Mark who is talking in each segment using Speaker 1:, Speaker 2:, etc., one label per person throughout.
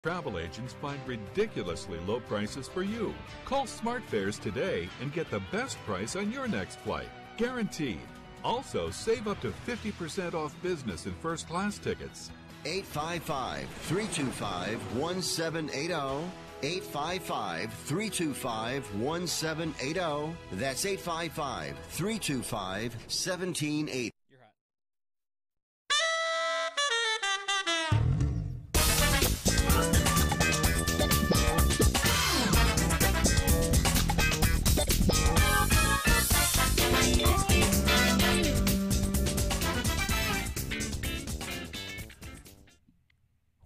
Speaker 1: Travel agents find ridiculously low prices for you. Call SmartFares today and get the best price on your next flight. Guaranteed. Also, save up to 50% off business and first class tickets.
Speaker 2: 855-325-1780. 855-325-1780. That's 855-325-1780.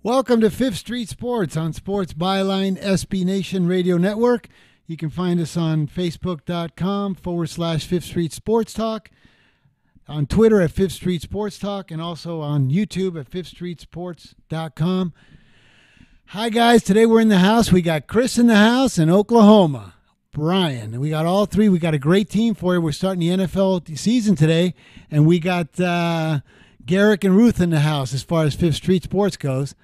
Speaker 3: Welcome to Fifth Street Sports on Sports Byline SB Nation Radio Network. You can find us on Facebook.com/Fifth Street Sports Talk, on Twitter at Fifth Street Sports Talk, and also on YouTube at FifthStreetSports.com. Hi, guys. Today we're in the house. We got Chris in the house in Oklahoma. Brian. And we got all three. We got a great team for you. We're starting the NFL season today, and we got Garrick and Ruth in the house as far as Fifth Street Sports goes.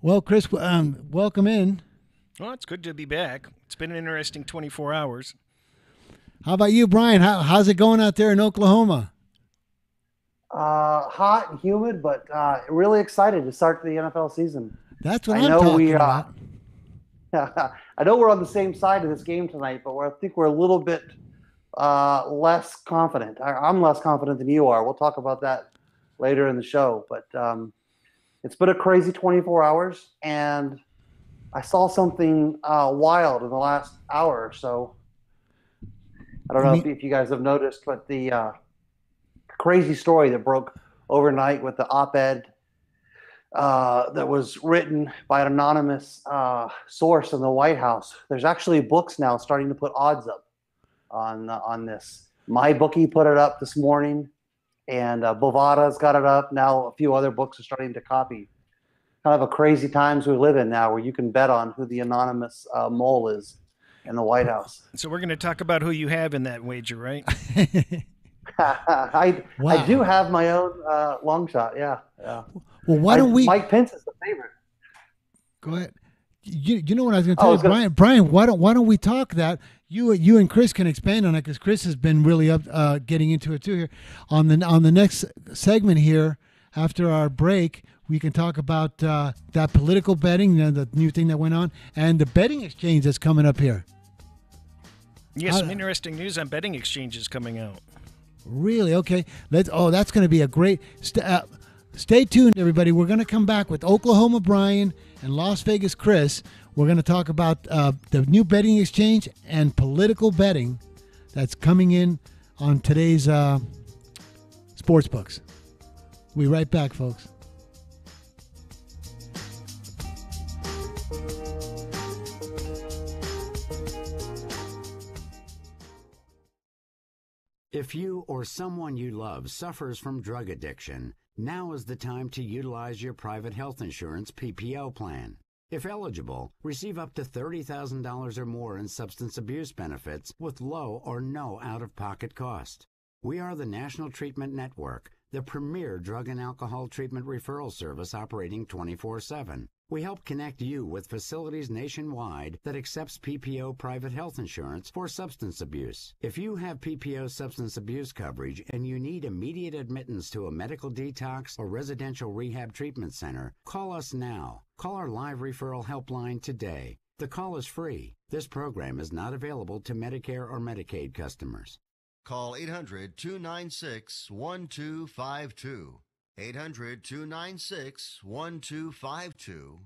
Speaker 3: Well, Chris, welcome in.
Speaker 4: Well, it's good to be back. It's been an interesting 24 hours.
Speaker 3: How about you, Brian? How's it going out there in Oklahoma?
Speaker 5: Hot and humid, but really excited to start the NFL season.
Speaker 3: That's what I'm talking about.
Speaker 5: I know we're on the same side of this game tonight, but I think we're a little bit less confident. I'm less confident than you are. We'll talk about that later in the show. But it's been a crazy 24 hours, and I saw something wild in the last hour or so. I don't know if you guys have noticed, but the crazy story that broke overnight with the op-ed that was written by an anonymous source in the White House. There's actually books now starting to put odds up on this. My bookie put it up this morning, and Bovada's got it up. Now a few other books are starting to copy. Kind of a crazy times we live in now where you can bet on who the anonymous mole is in the White House.
Speaker 4: So we're going to talk about who you have in that wager, right?
Speaker 5: I do have my own long shot, yeah.
Speaker 3: Well, why don't we?
Speaker 5: Mike Pence is the favorite.
Speaker 3: Go ahead. You know what I was going to tell you, Brian. Why don't we talk that? You and Chris can expand on it because Chris has been really up getting into it too here. On the next segment here after our break, we can talk about that political betting, the new thing that went on, and the betting exchange that's coming up here.
Speaker 4: Yes, some interesting news on betting exchanges coming out.
Speaker 3: Really? Okay. That's going to be a great. Stay tuned, everybody. We're going to come back with Oklahoma Brian and Las Vegas Chris. We're going to talk about the new betting exchange and political betting that's coming in on today's sports books. We'll be right back, folks.
Speaker 6: If you or someone you love suffers from drug addiction, now is the time to utilize your private health insurance PPO plan. If eligible, receive up to $30,000 or more in substance abuse benefits with low or no out-of-pocket cost. We are the National Treatment Network, the premier drug and alcohol treatment referral service operating 24/7. We help connect you with facilities nationwide that accepts PPO private health insurance for substance abuse. If you have PPO substance abuse coverage and you need immediate admittance to a medical detox or residential rehab treatment center, call us now. Call our live referral helpline today. The call is free. This program is not available to Medicare or Medicaid customers.
Speaker 2: Call 800-296-1252. 800-296-1252.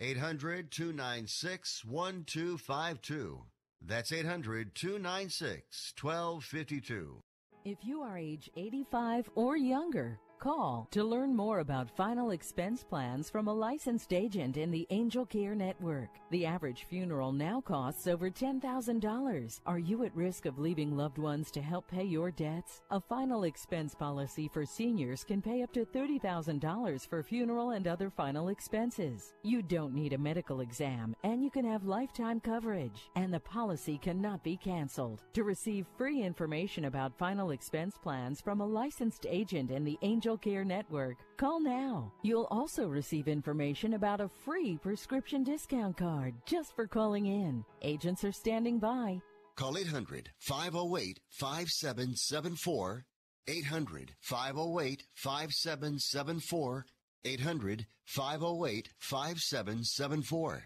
Speaker 2: 800-296-1252. That's 800-296-1252.
Speaker 7: If you are age 85 or younger, call to learn more about final expense plans from a licensed agent in the Angel Care Network. The average funeral now costs over $10,000. Are you at risk of leaving loved ones to help pay your debts? A final expense policy for seniors can pay up to $30,000 for funeral and other final expenses. You don't need a medical exam, and you can have lifetime coverage, and the policy cannot be canceled. To receive free information about final expense plans from a licensed agent in the Angel Angel Care Network. Call now. You'll also receive information about a free prescription discount card just for calling in. Agents are standing by.
Speaker 2: Call 800-508-5774. 800-508-5774. 800-508-5774.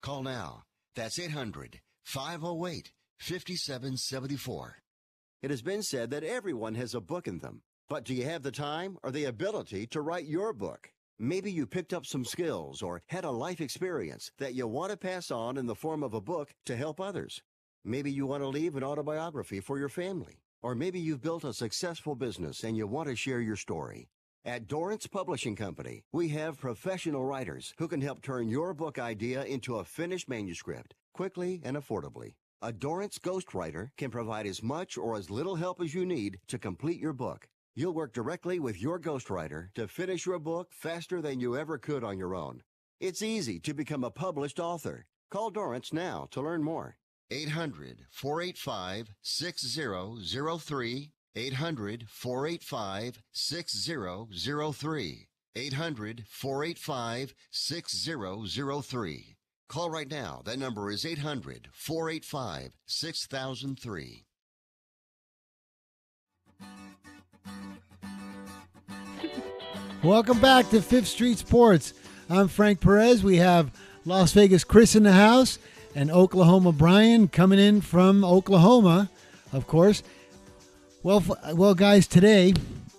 Speaker 2: Call now. That's 800-508-5774.
Speaker 8: It has been said that everyone has a book in them. But do you have the time or the ability to write your book? Maybe you picked up some skills or had a life experience that you want to pass on in the form of a book to help others. Maybe you want to leave an autobiography for your family. Or maybe you've built a successful business and you want to share your story. At Dorrance Publishing Company, we have professional writers who can help turn your book idea into a finished manuscript quickly and affordably. A Dorrance ghostwriter can provide as much or as little help as you need to complete your book. You'll work directly with your ghostwriter to finish your book faster than you ever could on your own. It's easy to become a published author. Call Dorrance now to learn more.
Speaker 2: 800-485-6003. 800-485-6003. 800-485-6003. Call right now. That number is 800-485-6003.
Speaker 3: Welcome back to Fifth Street Sports. I'm Frank Perez. We have Las Vegas Cris in the house and Oklahoma Brian coming in from Oklahoma, of course. Well, guys, today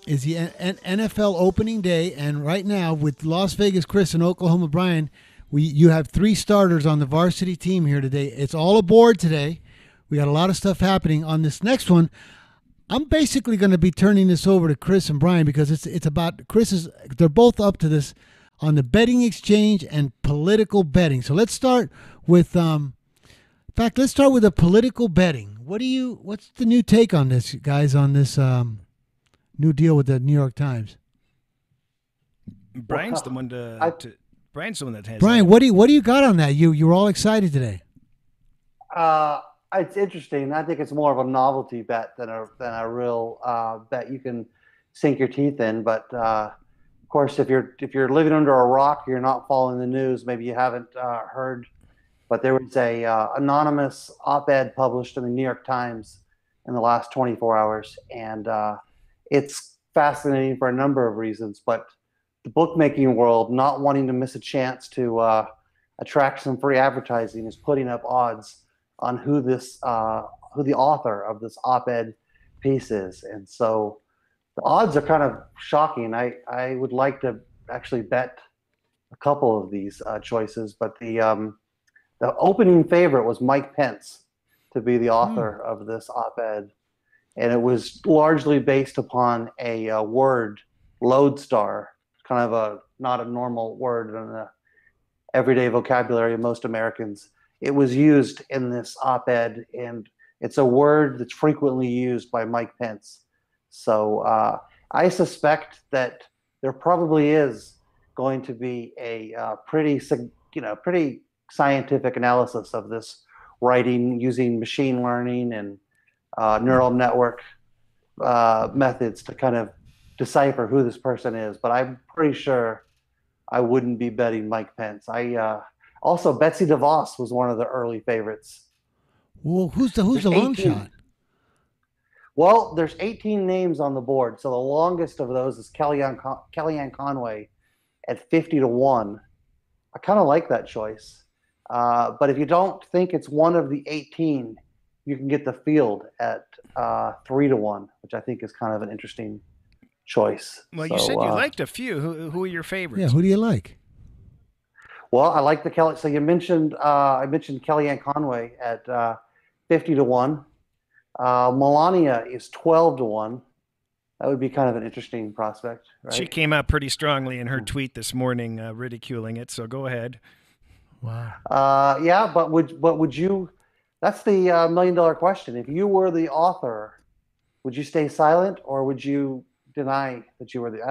Speaker 3: is the NFL opening day, and right now with Las Vegas Cris and Oklahoma Brian, you have 3 starters on the varsity team here today. It's all aboard today. We got a lot of stuff happening on this next one. I'm basically going to be turning this over to Cris and Brian because it's about they're both up to this on the betting exchange and political betting. So let's start with let's start with the political betting. What's the new take on this, guys, on this new deal with the New York Times?
Speaker 4: Brian's the one Brian's the one that has.
Speaker 3: Brian, what do you got on that? You were all excited today.
Speaker 5: It's interesting. I think it's more of a novelty bet than a real bet you can sink your teeth in. But of course, if you're living under a rock, you're not following the news. Maybe you haven't heard, but there was a anonymous op-ed published in the New York Times in the last 24 hours, and it's fascinating for a number of reasons. But the bookmaking world, not wanting to miss a chance to attract some free advertising, is putting up odds on who the author of this op-ed piece is. And so the odds are kind of shocking. I would like to actually bet a couple of these choices, but the opening favorite was Mike Pence to be the author of this op-ed. And it was largely based upon a word, lodestar, kind of not a normal word in the everyday vocabulary of most Americans. It was used in this op-ed, and it's a word that's frequently used by Mike Pence. So I suspect that there probably is going to be a pretty scientific analysis of this writing using machine learning and neural network methods to kind of decipher who this person is. But I'm pretty sure I wouldn't be betting Mike Pence. Also, Betsy DeVos was one of the early favorites.
Speaker 3: Well, who's the long shot?
Speaker 5: Well, there's 18 names on the board. So the longest of those is Kellyanne Conway at 50-1. I kind of like that choice. But if you don't think it's one of the 18, you can get the field at 3-1, which I think is kind of an interesting choice.
Speaker 4: Well, you said you liked a few. Who are your favorites?
Speaker 3: Yeah, who do you like?
Speaker 5: Well, I like the Kelly. So you mentioned I mentioned Kellyanne Conway at 50-1. Melania is 12-1. That would be kind of an interesting prospect, right?
Speaker 4: She came out pretty strongly in her tweet this morning, ridiculing it. So go ahead.
Speaker 3: Wow.
Speaker 5: Yeah, but would you? That's the $1 million question. If you were the author, would you stay silent or would you deny that you were the?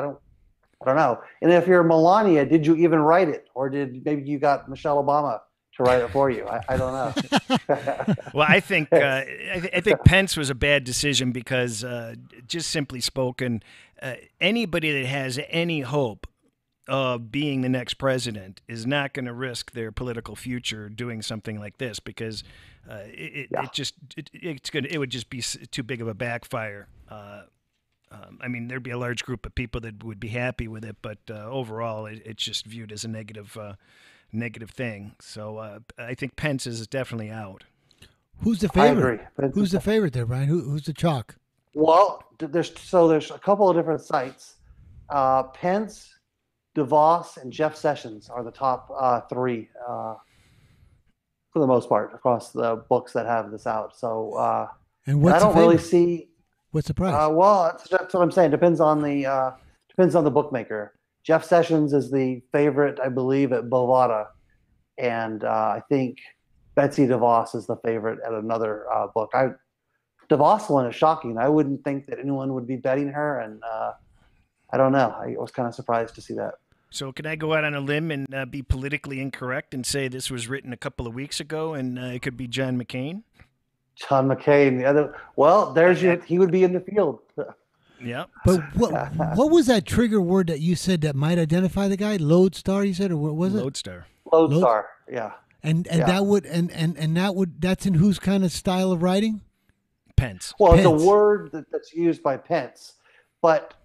Speaker 5: I don't know. And if you're Melania, did you even write it, or did maybe you got Michelle Obama to write it for you? I don't know.
Speaker 4: Well, I think Pence was a bad decision because, just simply spoken, anybody that has any hope of being the next president is not going to risk their political future doing something like this, because it would just be too big of a backfire. I mean, there'd be a large group of people that would be happy with it, but overall, it's just viewed as a negative thing. So I think Pence is definitely out.
Speaker 3: Who's the favorite?
Speaker 5: I agree.
Speaker 3: Who's the favorite there, Brian? Who's the chalk?
Speaker 5: Well, there's a couple of different sites. Pence, DeVos, and Jeff Sessions are the top three for the most part across the books that have this out. So
Speaker 3: and what's
Speaker 5: I don't really see.
Speaker 3: What's the price?
Speaker 5: Well, that's what I'm saying. Depends on the bookmaker. Jeff Sessions is the favorite, I believe, at Bovada, and I think Betsy DeVos is the favorite at another book. DeVos one is shocking. I wouldn't think that anyone would be betting her, and I don't know. I was kind of surprised to see that.
Speaker 4: So can I go out on a limb and be politically incorrect and say this was written a couple of weeks ago, and it could be John McCain?
Speaker 5: John McCain, the other. Well, he would be in the field.
Speaker 4: Yeah.
Speaker 3: But what was that trigger word that you said that might identify the guy? Lodestar, you said, or what was it?
Speaker 4: Lodestar.
Speaker 5: Lodestar, yeah.
Speaker 3: And that's in whose kind of style of writing?
Speaker 4: Pence.
Speaker 5: Well,
Speaker 3: Pence.
Speaker 5: it's a word that's used by Pence, but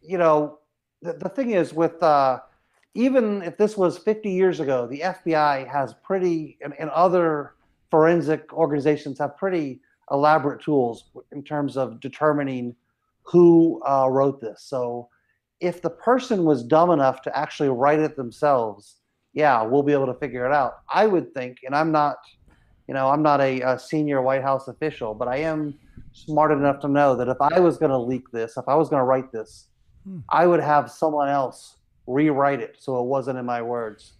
Speaker 5: the thing is with even if this was 50 years ago, the FBI has and other forensic organizations have pretty elaborate tools in terms of determining who wrote this. So if the person was dumb enough to actually write it themselves, yeah, we'll be able to figure it out. I would think, and I'm not a senior White House official, but I am smart enough to know that if I was going to leak this, if I was going to write this, I would have someone else rewrite it so it wasn't in my words.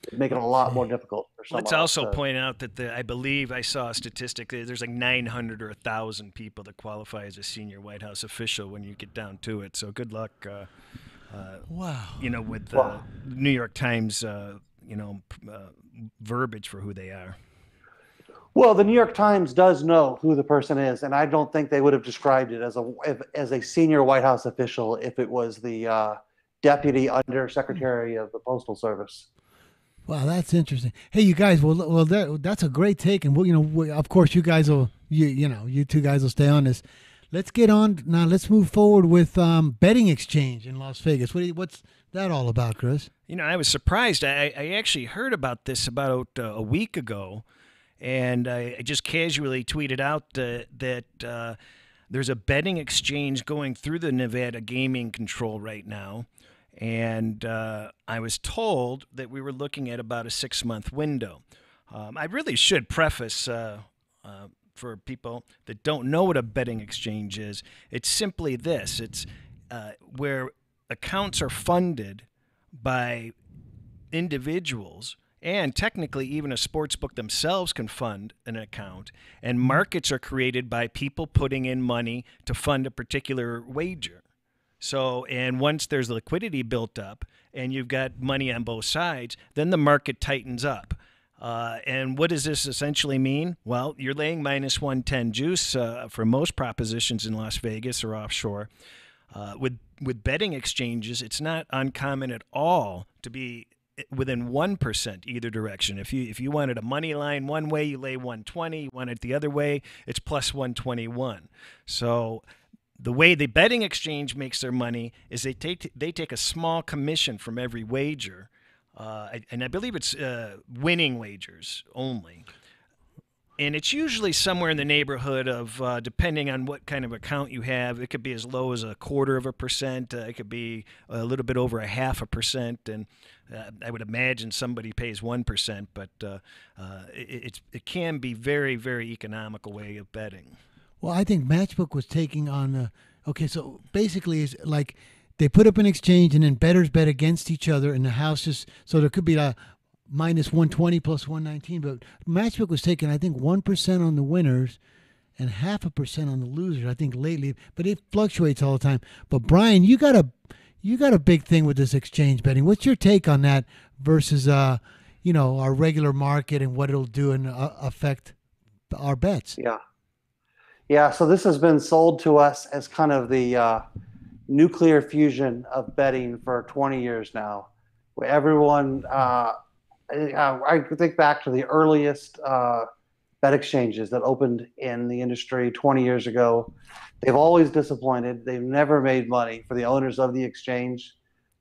Speaker 5: It'd make it a lot more difficult for someone.
Speaker 4: Let's also point out that I believe I saw a statistic that there's like 900 or 1,000 people that qualify as a senior White House official when you get down to it. So good luck.
Speaker 3: Wow.
Speaker 4: With the New York Times, verbiage for who they are.
Speaker 5: Well, the New York Times does know who the person is, and I don't think they would have described it as a senior White House official if it was the deputy undersecretary of the Postal Service.
Speaker 3: Wow, that's interesting. Hey, you guys, that's a great take, and of course, you guys will, you two guys will stay on this. Let's get on now. Let's move forward with betting exchange in Las Vegas. What's that all about, Chris?
Speaker 4: I was surprised. I actually heard about this about a week ago. And I just casually tweeted out that there's a betting exchange going through the Nevada gaming control right now. And I was told that we were looking at about a 6-month window. I really should preface for people that don't know what a betting exchange is. It's simply this. It's where accounts are funded by individuals. And technically, even a sports book themselves can fund an account. And markets are created by people putting in money to fund a particular wager. So, and once there's liquidity built up and you've got money on both sides, then the market tightens up. And what does this essentially mean? Well, you're laying minus 110 juice for most propositions in Las Vegas or offshore. With betting exchanges, it's not uncommon at all to be within 1% either direction. If you wanted a money line one way, you lay 120. You want it the other way, it's plus 121. So the way the betting exchange makes their money is they take a small commission from every wager, and I believe it's winning wagers only. And it's usually somewhere in the neighborhood of, depending on what kind of account you have, it could be as low as 1/4%. It could be a little bit over 0.5%. And I would imagine somebody pays 1%, but it can be very, very economical way of betting.
Speaker 3: Well, I think Matchbook was taking on so basically it's like they put up an exchange and then bettors bet against each other in the houses. So there could be a minus 120 plus 119, but Matchbook was taking, I think, 1% on the winners and 0.5% on the losers, I think, lately, but it fluctuates all the time. But Brian, you got a big thing with this exchange betting. What's your take on that versus our regular market and what it'll do and affect our bets?
Speaker 5: Yeah. So this has been sold to us as kind of the nuclear fusion of betting for 20 years now, where everyone, I think back to the earliest bet exchanges that opened in the industry 20 years ago. They've always disappointed. They've never made money for the owners of the exchange.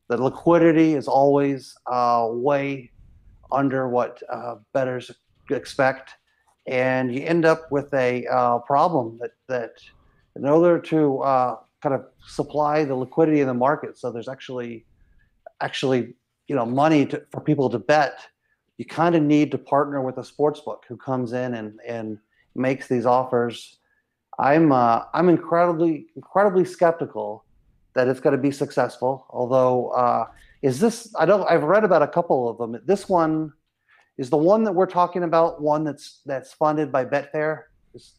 Speaker 5: The liquidity is always way under what bettors expect. And you end up with a problem that in order to kind of supply the liquidity in the market, so there's actually money for people to bet, you kind of need to partner with a sports book who comes in and makes these offers. I'm incredibly skeptical that it's going to be successful. Although I've read about a couple of them. This one is the one that we're talking about, one that's funded by Betfair. Is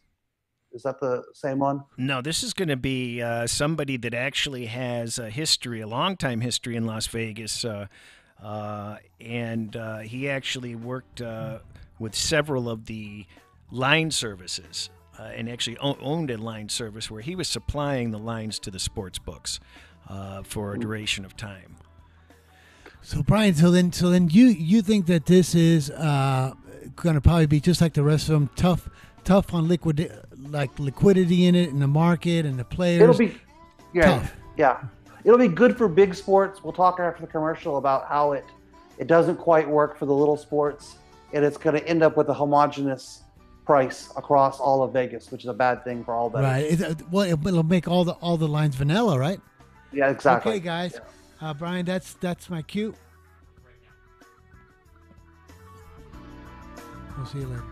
Speaker 5: that the same one?
Speaker 4: No, this is going to be somebody that actually has a long-time history in Las Vegas, and he actually worked with several of the line services and actually owned a line service where he was supplying the lines to the sports books for a duration of time.
Speaker 3: So Brian, so then you think that this is going to probably be just like the rest of them, tough on liquidity in it, in the market and the players.
Speaker 5: It'll be
Speaker 3: tough.
Speaker 5: Yeah. It'll be good for big sports. We'll talk after the commercial about how it doesn't quite work for the little sports, and it's going to end up with a homogenous price across all of Vegas, which is a bad thing for all bettors.
Speaker 3: Right. It'll make all the lines vanilla, right?
Speaker 5: Yeah, exactly.
Speaker 3: Okay, guys.
Speaker 5: Yeah.
Speaker 3: Brian, that's my cue. We'll see you later.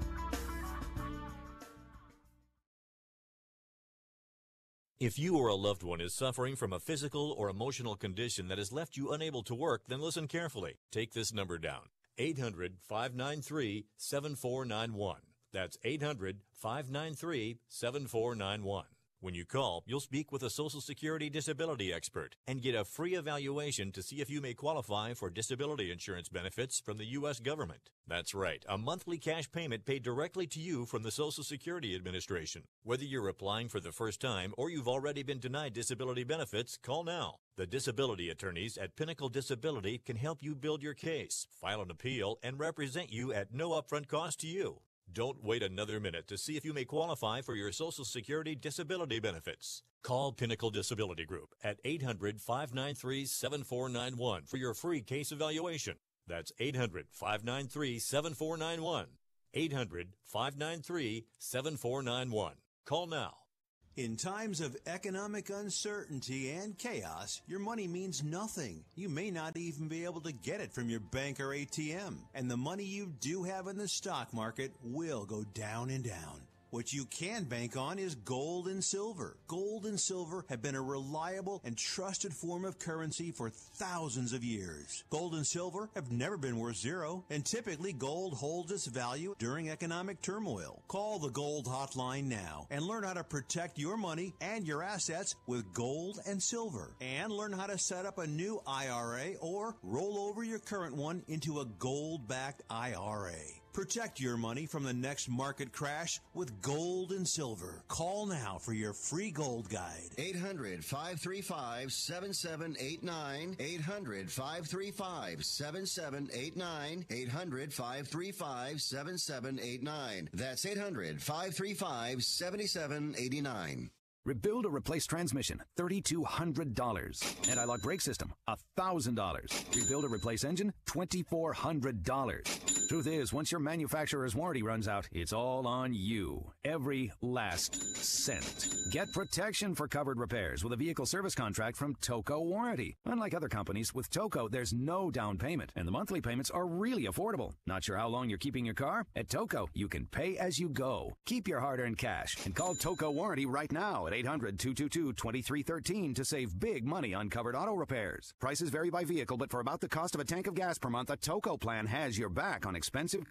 Speaker 9: If you or a loved one is suffering from a physical or emotional condition that has left you unable to work, then listen carefully. Take this number down: 800-593-7491. That's 800-593-7491. When you call, you'll speak with a Social Security disability expert and get a free evaluation to see if you may qualify for disability insurance benefits from the U.S. government. That's right, a monthly cash payment paid directly to you from the Social Security Administration. Whether you're applying for the first time or you've already been denied disability benefits, call now. The disability attorneys at Pinnacle Disability can help you build your case, file an appeal, and represent you at no upfront cost to you. Don't wait another minute to see if you may qualify for your Social Security disability benefits. Call Pinnacle Disability Group at 800-593-7491 for your free case evaluation. That's 800-593-7491. 800-593-7491. Call now.
Speaker 10: In times of economic uncertainty and chaos, your money means nothing. You may not even be able to get it from your bank or ATM. And the money you do have in the stock market will go down and down. What you can bank on is gold and silver. Gold and silver have been a reliable and trusted form of currency for thousands of years. Gold and silver have never been worth zero, and typically gold holds its value during economic turmoil. Call the Gold Hotline now and learn how to protect your money and your assets with gold and silver. And learn how to set up a new IRA or roll over your current one into a gold-backed IRA. Protect your money from the next market crash with gold and silver. Call now for your free gold guide.
Speaker 8: 800-535-7789. 800-535-7789. 800-535-7789. That's 800-535-7789.
Speaker 11: Rebuild or replace transmission, $3,200. Anti-lock brake system, $1,000. Rebuild or replace engine, $2,400. Truth is, once your manufacturer's warranty runs out, it's all on you. Every last cent. Get protection for covered repairs with a vehicle service contract from Toco Warranty. Unlike other companies, with Toco, there's no down payment, and the monthly payments are really affordable. Not sure how long you're keeping your car? At Toco, you can pay as you go. Keep your hard-earned cash and call Toco Warranty right now at 800-222-2313 to save big money on covered auto repairs. Prices vary by vehicle, but for about the cost of a tank of gas per month, a Toco plan has your back on expensive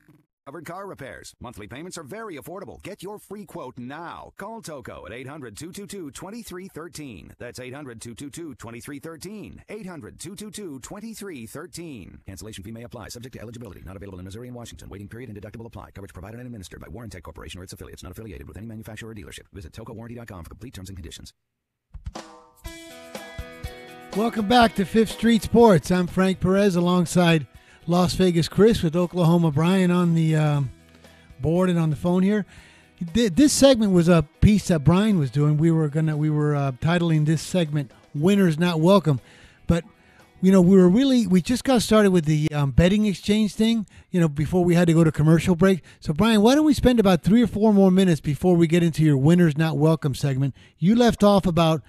Speaker 11: covered car repairs. Monthly payments are very affordable. Get your free quote now. Call Toco at 800-222-2313. That's 800-222-2313. 800-222-2313. Cancellation fee may apply. Subject to eligibility. Not available in Missouri and Washington. Waiting period and deductible apply. Coverage provided and administered by Warrantech Corporation or its affiliates. Not affiliated with any manufacturer or dealership. Visit TocoWarranty.com for complete terms and conditions.
Speaker 3: Welcome back to Fifth Street Sports. I'm Frank Perez alongside Las Vegas Cris with Oklahoma Brian on the board and on the phone here. This segment was a piece that Brian was doing. We were titling this segment "Winners Not Welcome," but we just got started with the betting exchange thing. Before we had to go to commercial break. So Brian, why don't we spend about 3 or 4 more minutes before we get into your "Winners Not Welcome" segment? You left off about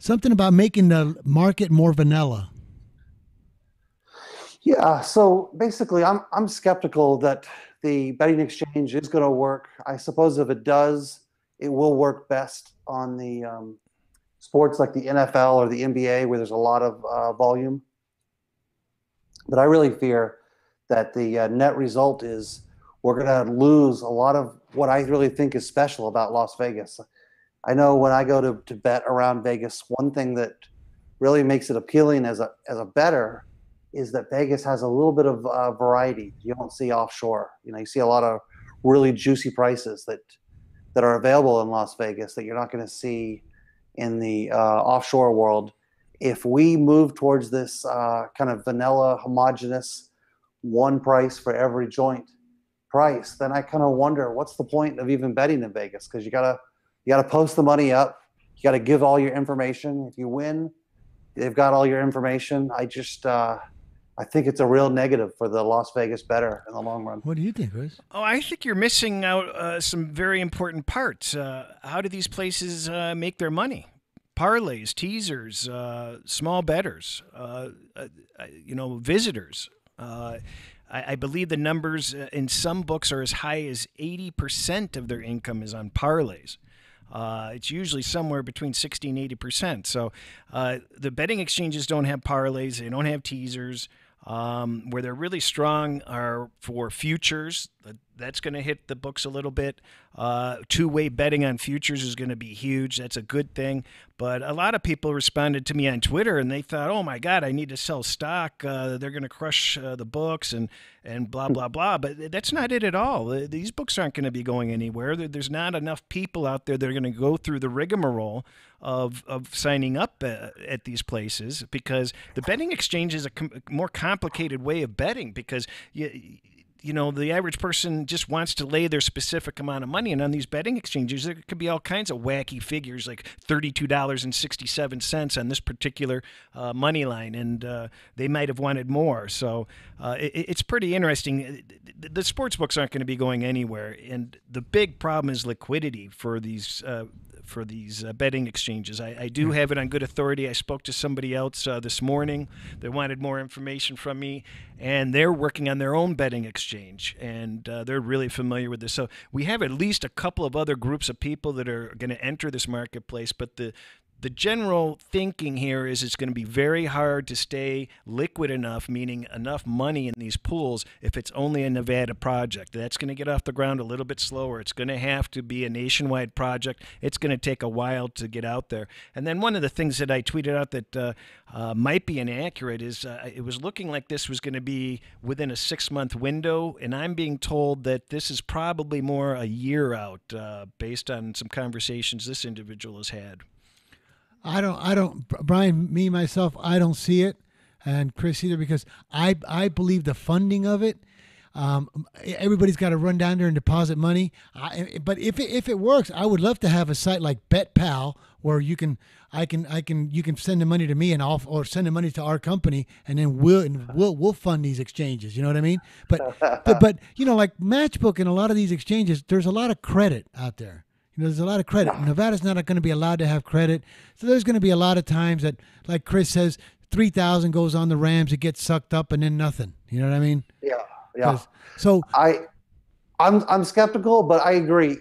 Speaker 3: something about making the market more vanilla.
Speaker 5: Yeah, so basically I'm skeptical that the betting exchange is going to work. I suppose if it does, it will work best on the sports like the NFL or the NBA where there's a lot of volume. But I really fear that the net result is we're going to lose a lot of what I really think is special about Las Vegas. I know when I go to bet around Vegas, one thing that really makes it appealing as a bettor is that Vegas has a little bit of variety. You don't see offshore. You see a lot of really juicy prices that are available in Las Vegas that you're not going to see in the offshore world. If we move towards this kind of vanilla, homogenous, one price for every joint price, then I kind of wonder what's the point of even betting in Vegas, because you gotta post the money up. You got to give all your information. If you win, they've got all your information. I think it's a real negative for the Las Vegas bettor in the long run.
Speaker 3: What do you think, Chris?
Speaker 4: Oh, I think you're missing out some very important parts. How do these places make their money? Parlays, teasers, small bettors, visitors. I believe the numbers in some books are as high as 80% of their income is on parlays. It's usually somewhere between 60 and 80%. So the betting exchanges don't have parlays. They don't have teasers. Where they're really strong are for futures. That's going to hit the books a little bit. Two-way betting on futures is going to be huge. That's a good thing. But a lot of people responded to me on Twitter, and they thought, oh, my God, I need to sell stock. They're going to crush the books and blah, blah, blah. But that's not it at all. These books aren't going to be going anywhere. There's not enough people out there that are going to go through the rigmarole of signing up at these places, because the betting exchange is a more complicated way of betting, because the average person just wants to lay their specific amount of money. And on these betting exchanges, there could be all kinds of wacky figures, like $32.67 on this particular money line. And they might have wanted more. So it's pretty interesting. The sports books aren't going to be going anywhere. And the big problem is liquidity for these betting exchanges. I do have it on good authority. I spoke to somebody else this morning that wanted more information from me, and they're working on their own betting exchange, and they're really familiar with this. So we have at least a couple of other groups of people that are going to enter this marketplace, but the general thinking here is it's going to be very hard to stay liquid enough, meaning enough money in these pools, if it's only a Nevada project. That's going to get off the ground a little bit slower. It's going to have to be a nationwide project. It's going to take a while to get out there. And then one of the things that I tweeted out that might be inaccurate is it was looking like this was going to be within a 6-month window, and I'm being told that this is probably more a year out based on some conversations this individual has had.
Speaker 3: I don't, Brian, myself, I don't see it, and Chris either, because I believe the funding of it. Everybody's got to run down there and deposit money. But if it works, I would love to have a site like BetPal where you can send the money to me or send the money to our company, and then we'll fund these exchanges. You know what I mean? But like Matchbook and a lot of these exchanges, there's a lot of credit out there. There's a lot of credit. Nevada's not going to be allowed to have credit. So there's going to be a lot of times that, like Chris says, 3,000 goes on the Rams, it gets sucked up, and then nothing. You know what I mean?
Speaker 5: Yeah.
Speaker 3: So
Speaker 5: I'm skeptical, but I agree.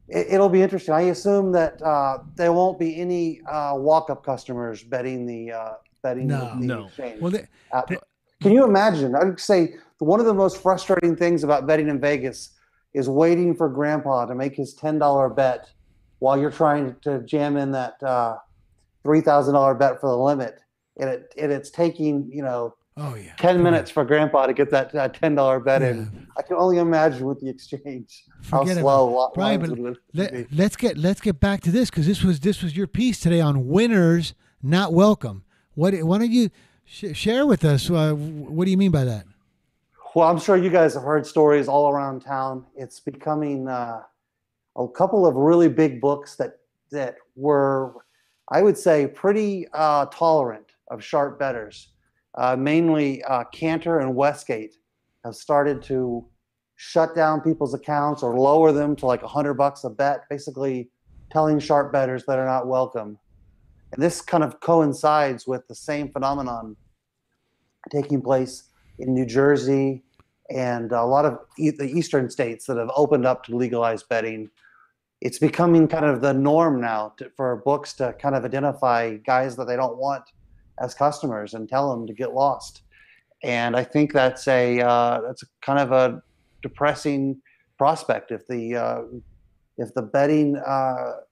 Speaker 5: It'll be interesting. I assume that there won't be any walk-up customers betting the exchange.
Speaker 3: Well,
Speaker 5: can you imagine? I would say one of the most frustrating things about betting in Vegas is waiting for Grandpa to make his $10 bet while you're trying to jam in that $3,000 bet for the limit, and it's taking 10 minutes for Grandpa to get that $10 bet in. I can only imagine with the exchange how slow.
Speaker 3: Brian, but let's get back to this, because this was your piece today on winners, not welcome. Why don't you share with us? What do you mean by that?
Speaker 5: Well, I'm sure you guys have heard stories all around town. It's becoming a couple of really big books that were, I would say, pretty tolerant of sharp bettors. Mainly Cantor and Westgate have started to shut down people's accounts or lower them to like $100 a bet, basically telling sharp bettors that are not welcome. And this kind of coincides with the same phenomenon taking place in New Jersey and a lot of the eastern states that have opened up to legalize betting. It's becoming kind of the norm now for books to kind of identify guys that they don't want as customers and tell them to get lost. And I think that's a kind of a depressing prospect if the betting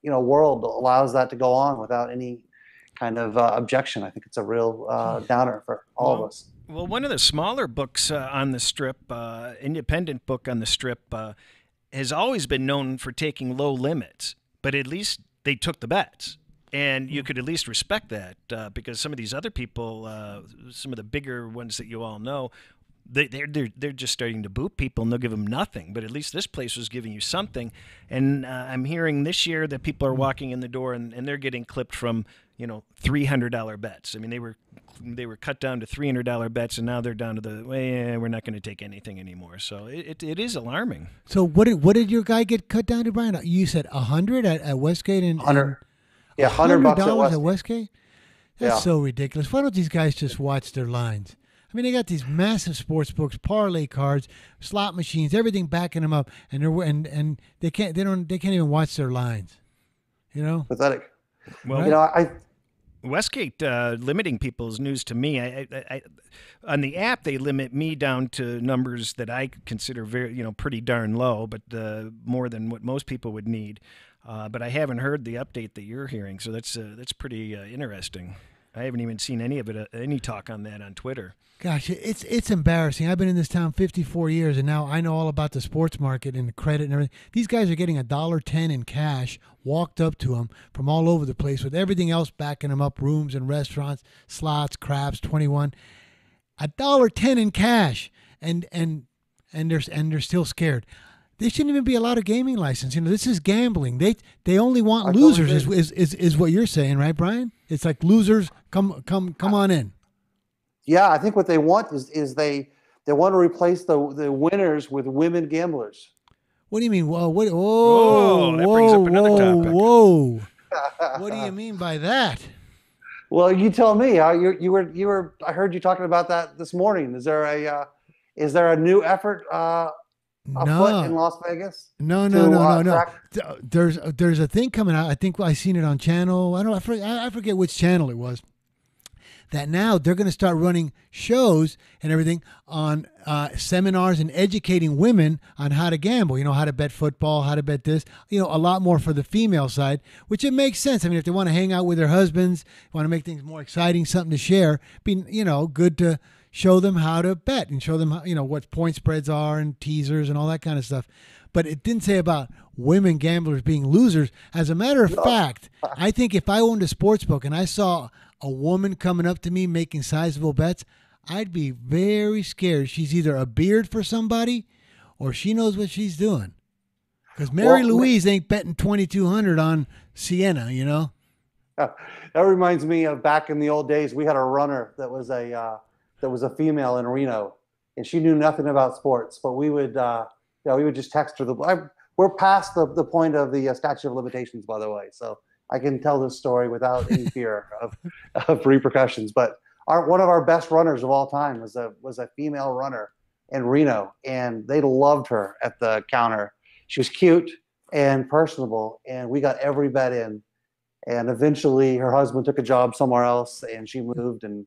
Speaker 5: world allows that to go on without any kind of objection. I think it's a real downer for all of us.
Speaker 4: Well, one of the smaller books on the Strip, independent book on the Strip, has always been known for taking low limits, but at least they took the bets. And you could at least respect that because some of these other people, some of the bigger ones that you all know, they're just starting to boot people and they'll give them nothing. But at least this place was giving you something. And I'm hearing this year that people are walking in the door and they're getting clipped from $300 bets. I mean, they were cut down to $300 bets, and now they're down to we're not going to take anything anymore. So it is alarming.
Speaker 3: So what did your guy get cut down to, Brian? You said 100 at Westgate and
Speaker 5: 100. Yeah, $100
Speaker 3: at Westgate. That's so ridiculous. Why don't these guys just watch their lines? I mean, they got these massive sports books, parlay cards, slot machines, everything backing them up, and they can't even watch their lines.
Speaker 5: Pathetic.
Speaker 4: Well, Westgate limiting people is news to me. I on the app they limit me down to numbers that I consider very pretty darn low, but more than what most people would need. But I haven't heard the update that you're hearing, so that's pretty interesting. I haven't even seen any of it, any talk on that on Twitter.
Speaker 3: Gosh, it's embarrassing. I've been in this town 54 years, and now I know all about the sports market and the credit and everything. These guys are getting $1.10 in cash walked up to them from all over the place with everything else backing them up, rooms and restaurants, slots, craps, 21. $1.10 in cash, and they're still scared. They shouldn't even be allowed a gaming license. This is gambling. They only want losers, is what you're saying, right, Brian? It's like losers, come on in.
Speaker 5: Yeah, I think what they want is they want to replace the winners with women gamblers.
Speaker 3: What do you mean? Whoa! What?
Speaker 4: That brings up another topic.
Speaker 3: Whoa! What do you mean by that?
Speaker 5: Well, you tell me. You were. I heard you talking about that this morning. Is there a new effort afoot in Las Vegas?
Speaker 3: No. There's a thing coming out. I think I seen it on channel. I forget which channel it was. That now they're going to start running shows and everything on seminars and educating women on how to gamble, how to bet football, how to bet this, a lot more for the female side, which it makes sense. I mean, if they want to hang out with their husbands, want to make things more exciting, something to share, good to show them how to bet and show them, what point spreads are and teasers and all that kind of stuff. But it didn't say about women gamblers being losers. As a matter of fact, I think if I owned a sports book and I saw a woman coming up to me making sizable bets, I'd be very scared. She's either a beard for somebody or she knows what she's doing. Because Mary Louise ain't betting 2,200 on Sienna,
Speaker 5: That reminds me of back in the old days. We had a runner that was a female in Reno, and she knew nothing about sports. But we would just text her. We're past the point of the statute of limitations, by the way. So I can tell this story without any fear of repercussions. But one of our best runners of all time was a female runner in Reno, and they loved her at the counter. She was cute and personable, and we got every bet in. And eventually, her husband took a job somewhere else, and she moved, and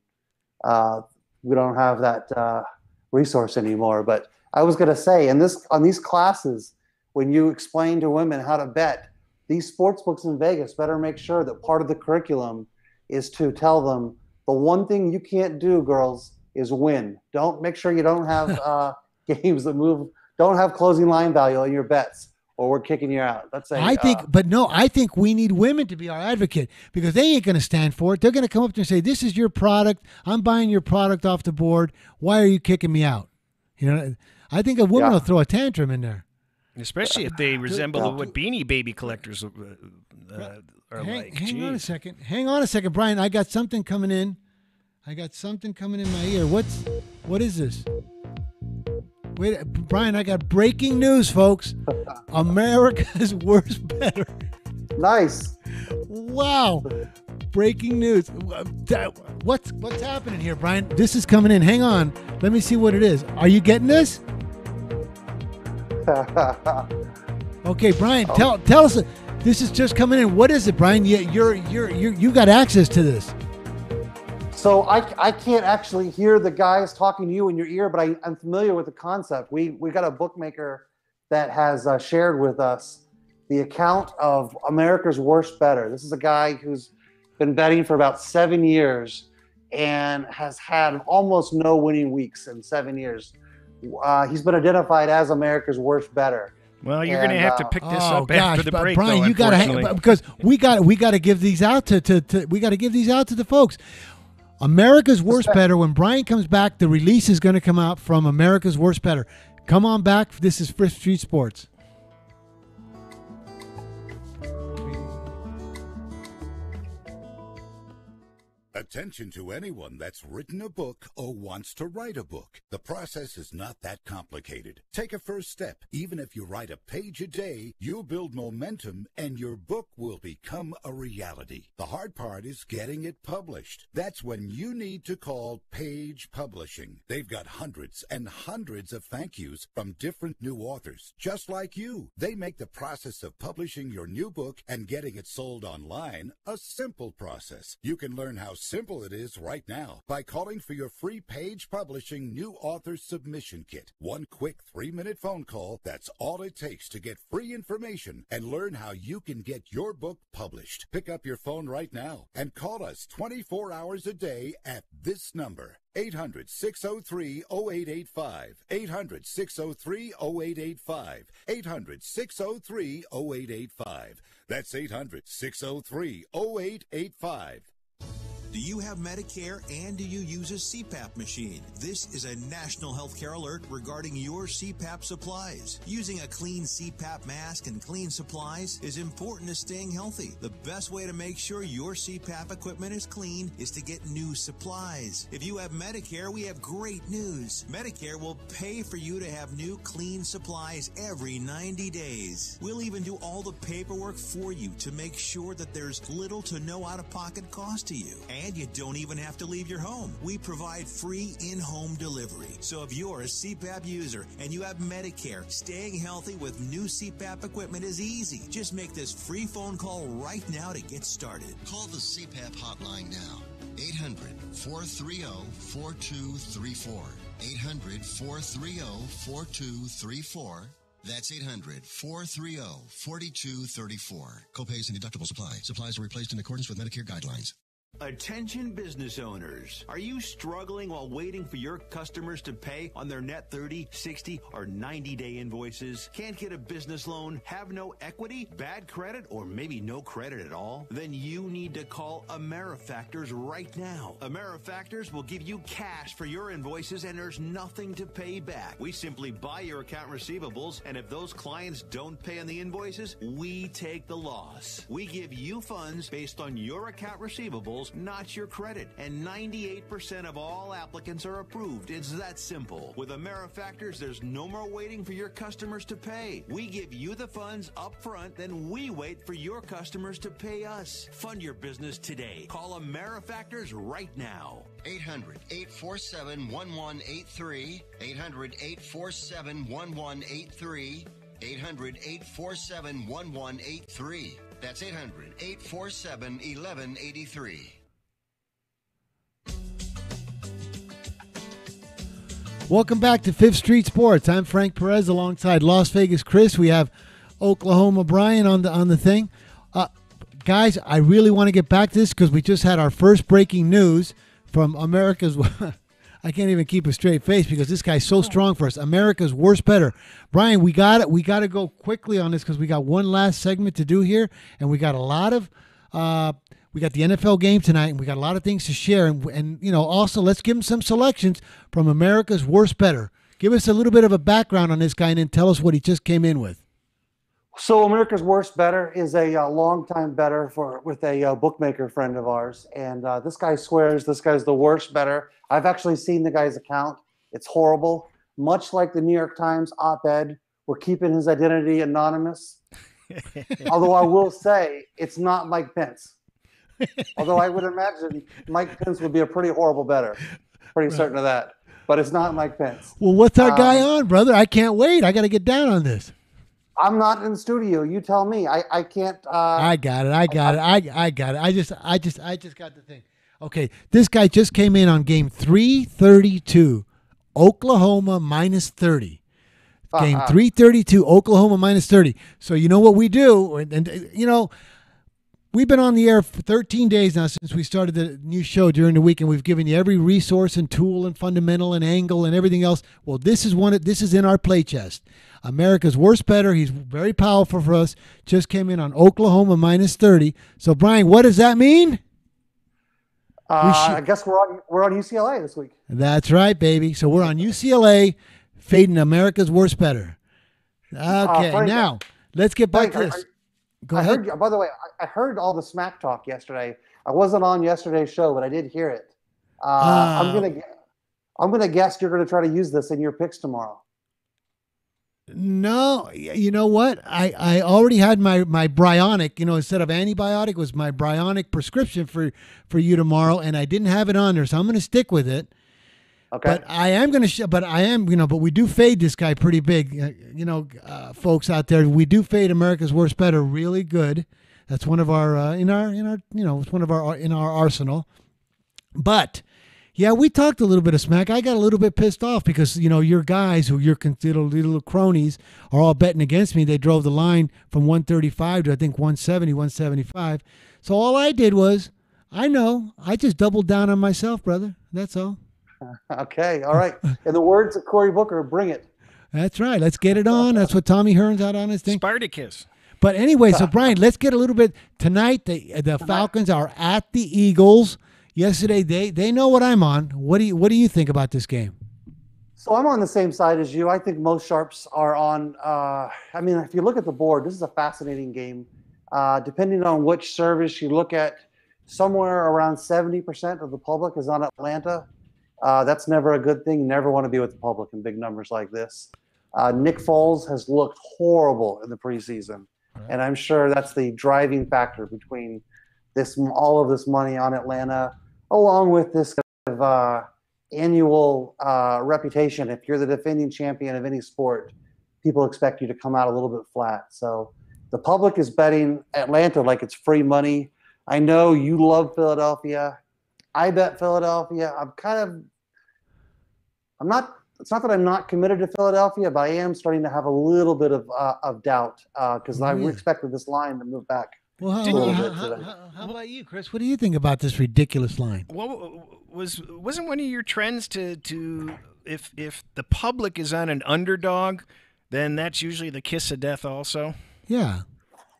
Speaker 5: we don't have that resource anymore. But I was going to say, on these classes, when you explain to women how to bet, these sports books in Vegas better make sure that part of the curriculum is to tell them the one thing you can't do, girls, is win. Make sure you don't have games that move, don't have closing line value on your bets, or we're kicking you out. That's
Speaker 3: I think we need women to be our advocate because they ain't going to stand for it. They're going to come up to and say, "This is your product. I'm buying your product off the board. Why are you kicking me out?" You know, I think a woman will throw a tantrum in there.
Speaker 4: Especially if they resemble what Beanie Baby collectors are like.
Speaker 3: Hang on a second, Brian. I got something coming in. in my ear. What is this? Wait, Brian, I got breaking news, folks. America's worst better.
Speaker 5: Nice.
Speaker 3: Wow. Breaking news. What's happening here, Brian? This is coming in. Hang on. Let me see what it is. Are you getting this? Okay, Brian, tell us. This is just coming in. What is it, Brian? You got access to this.
Speaker 5: So I can't actually hear the guys talking to you in your ear, but I'm familiar with the concept. We got a bookmaker that has shared with us the account of America's Worst Better. This is a guy who's been betting for about 7 years and has had almost no winning weeks in 7 years. He's been identified as America's Worst Better.
Speaker 4: Well, you're going to have to pick this up after the break,
Speaker 3: Brian,
Speaker 4: though,
Speaker 3: you got to because we got to give these out to we got to give these out to the folks. America's Worst Better. When Brian comes back, the release is going to come out from America's Worst Better. Come on back. This is Fifth Street Sports.
Speaker 12: Attention to anyone that's written a book or wants to write a book. The process is not that complicated. Take a first step. Even if you write a page a day, you'll build momentum and your book will become a reality. The hard part is getting it published. That's when you need to call Page Publishing. They've got hundreds and hundreds of thank yous from different new authors, just like you. They make the process of publishing your new book and getting it sold online a simple process. You can learn how simple it is right now by calling for your free Page Publishing New Author Submission Kit. One quick 3-minute phone call, that's all it takes to get free information and learn how you can get your book published. Pick up your phone right now and call us 24 hours a day at this number. 800-603-0885. 800-603-0885. 800-603-0885. That's 800-603-0885.
Speaker 10: Do you have Medicare and do you use a CPAP machine? This is a national healthcare alert regarding your CPAP supplies. Using a clean CPAP mask and clean supplies is important to staying healthy. The best way to make sure your CPAP equipment is clean is to get new supplies. If you have Medicare, we have great news. Medicare will pay for you to have new clean supplies every 90 days. We'll even do all the paperwork for you to make sure that there's little to no out-of-pocket cost to you. And you don't even have to leave your home. We provide free in-home delivery. So if you're a CPAP user and you have Medicare, staying healthy with new CPAP equipment is easy. Just make this free phone call right now to get started.
Speaker 2: Call the CPAP hotline now. 800-430-4234. 800-430-4234. That's 800-430-4234. Copays and deductibles apply. Supplies are replaced in accordance with Medicare guidelines.
Speaker 10: Attention business owners. Are you struggling while waiting for your customers to pay on their net 30, 60, or 90-day invoices? Can't get a business loan? Have no equity? Bad credit? Or maybe no credit at all? Then you need to call AmeriFactors right now. AmeriFactors will give you cash for your invoices and there's nothing to pay back. We simply buy your account receivables, and if those clients don't pay on the invoices, we take the loss. We give you funds based on your account receivables, not your credit. And 98% of all applicants are approved. It's that simple. With AmeriFactors, there's no more waiting for your customers to pay. We give you the funds up front, then we wait for your customers to pay us. Fund your business today. Call AmeriFactors right now.
Speaker 2: 800-847-1183. 800-847-1183. 800-847-1183. That's 800-847-1183.
Speaker 3: Welcome back to Fifth Street Sports. I'm Frank Perez alongside Las Vegas Cris. We have Oklahoma Brian on the thing. Guys, I really want to get back to this because we just had our first breaking news from America's I can't even keep a straight face because this guy's so strong for us. America's worst better. Brian, we got it. We got to go quickly on this because we got one last segment to do here, and we got a lot of. We got the NFL game tonight, and we got a lot of things to share. And also let's give him some selections from America's worst better. Give us a little bit of a background on this guy, and then tell us what he just came in with.
Speaker 5: So America's Worst Better is a longtime better with a bookmaker friend of ours, and this guy swears this guy's the worst better. I've actually seen the guy's account. It's horrible. Much like the New York Times op-ed, we're keeping his identity anonymous. Although I will say it's not Mike Pence. Although I would imagine Mike Pence would be a pretty horrible better. Pretty certain of that. But it's not Mike Pence.
Speaker 3: Well, what's our guy on, brother? I can't wait. I got to get down on this.
Speaker 5: I'm not in the studio. You tell me. I can't.
Speaker 3: I got it. I got it. I just got the thing. Okay, this guy just came in on game 332, Oklahoma -30. Game 332, Oklahoma -30. So you know what we do, and we've been on the air for 13 days now since we started the new show during the week, and we've given you every resource and tool and fundamental and angle and everything else. Well, this is in our play chest. America's Worst Better. He's very powerful for us. Just came in on Oklahoma -30. So, Brian, what does that mean?
Speaker 5: I guess we're on UCLA this week.
Speaker 3: That's right, baby. So we're on UCLA, fading America's Worst Better. Okay,
Speaker 5: Frank,
Speaker 3: now let's get back to this. Go ahead.
Speaker 5: By the way, I heard all the smack talk yesterday. I wasn't on yesterday's show, but I did hear it. I'm gonna guess you're gonna try to use this in your picks tomorrow.
Speaker 3: No, you know what? I already had my Bryonic, instead of antibiotic was my Bryonic prescription for you tomorrow, and I didn't have it on there, so I'm going to stick with it. Okay. But I am going to, but we do fade this guy pretty big, folks out there. We do fade America's Worst Better really good. That's one of our in our arsenal. But yeah, we talked a little bit of smack. I got a little bit pissed off because, your guys who you're considered little cronies are all betting against me. They drove the line from 135 to, I think, 170, 175. So all I did was, I just doubled down on myself, brother. That's all.
Speaker 5: Okay. All right. In the words of Cory Booker, bring it.
Speaker 3: That's right. Let's get it on. That's what Tommy Hearn's out on his thing.
Speaker 4: Spartacus.
Speaker 3: But anyway, so Brian, let's get a little bit tonight. The Falcons are at the Eagles. Yesterday, they know what I'm on. What do you think about this game?
Speaker 5: So I'm on the same side as you. I think most sharps are on. If you look at the board, this is a fascinating game. Depending on which service you look at, somewhere around 70% of the public is on Atlanta. That's never a good thing. You never want to be with the public in big numbers like this. Nick Foles has looked horrible in the preseason, and I'm sure that's the driving factor between all of this money on Atlanta, along with this kind of annual reputation. If you're the defending champion of any sport, people expect you to come out a little bit flat. So the public is betting Atlanta like it's free money. I know you love Philadelphia. I bet Philadelphia. It's not that I'm not committed to Philadelphia, but I am starting to have a little bit of doubt because I expected this line to move back.
Speaker 3: Well, how about you, Chris? What do you think about this ridiculous line?
Speaker 4: Well, wasn't one of your trends to if the public is on an underdog, then that's usually the kiss of death also?
Speaker 3: Yeah.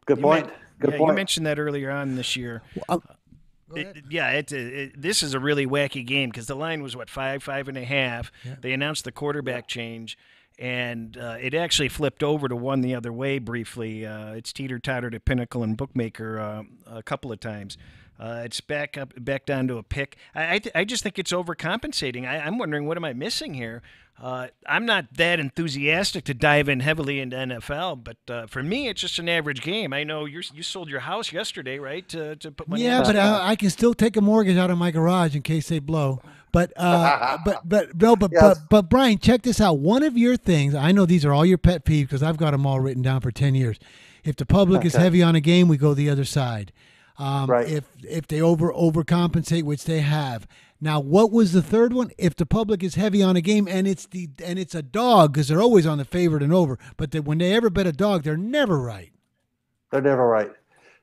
Speaker 5: Good point.
Speaker 4: You mentioned that earlier on this year. This is a really wacky game because the line was, 5.5. Yeah. They announced the quarterback change. And it actually flipped over to one the other way briefly. It's teeter-tottered at Pinnacle and Bookmaker a couple of times. It's back down to a pick. I just think it's overcompensating. I'm wondering, what am I missing here? I'm not that enthusiastic to dive in heavily into NFL, but for me, it's just an average game. I know you sold your house yesterday, right? To put money.
Speaker 3: Yeah, but I can still take a mortgage out of my garage in case they blow. But Brian, check this out. One of your things, I know these are all your pet peeves because I've got them all written down for 10 years. If the public is heavy on a game, we go the other side. Right. If they overcompensate, which they have. Now, what was the third one? If the public is heavy on a game and it's a dog, because they're always on the favorite and over. But when they ever bet a dog, they're never right.
Speaker 5: They're never right.